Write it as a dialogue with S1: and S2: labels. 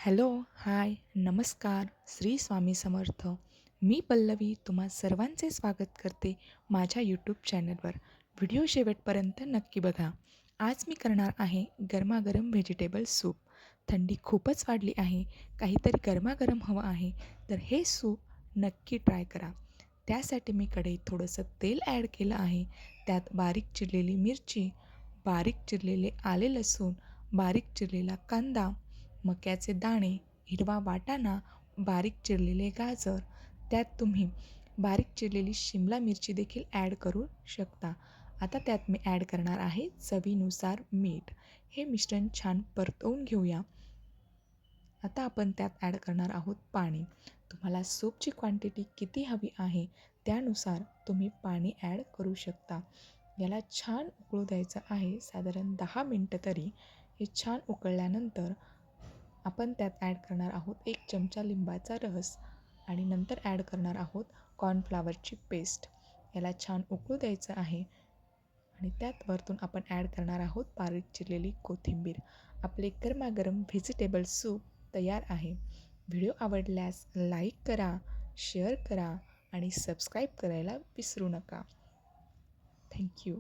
S1: Hello, हाय, नमस्कार, श्री स्वामी समर्थ. मी पल्लवी तुम्हा सर्वांचे स्वागत करते माझ्या यूट्यूब चॅनलवर. व्हिडिओ शेवटपर्यंत नक्की बघा. आज मी करणार आहे गरमागरम व्हेजिटेबल सूप. थंडी खूपच वाढली आहे, काहीतरी गरमागरम हवं आहे, तर हे सूप नक्की ट्राय करा. त्यासाठी मी कढईत थोडंसं तेल ॲड केलं आहे. त्यात बारीक चिरलेली मिरची, बारीक चिरलेले आले लसूण, बारीक चिरलेला कांदा, मक्याचे दाणे, हिरवा वाटाणा, बारीक चिरलेले गाजर, त्यात तुम्ही बारीक चिरलेली शिमला मिरची देखील ॲड करू शकता. आता त्यात मी ॲड करणार आहे चवीनुसार मीठ. हे मिश्रण छान परतवून घेऊया. आता आपण त्यात ॲड करणार आहोत पाणी. तुम्हाला सूपची क्वांटिटी किती हवी आहे त्यानुसार तुम्ही पाणी ॲड करू शकता. याला छान उकळू द्यायचं आहे, साधारण 10 मिनटं तरी. हे छान उकळल्यानंतर आपण त्यात ॲड करणार आहोत 1 चमचा लिंबाचा रस आणि नंतर ॲड करणार आहोत कॉर्नफ्लॉवरची पेस्ट. याला छान उकळू द्यायचं आहे आणि त्यात वरतून आपण ॲड करणार आहोत बारीक चिरलेली कोथिंबीर. आपले गरमागरम व्हेजिटेबल सूप तयार आहे. व्हिडिओ आवडल्यास लाईक करा, शेअर करा आणि सबस्क्राईब करायला विसरू नका. थँक्यू.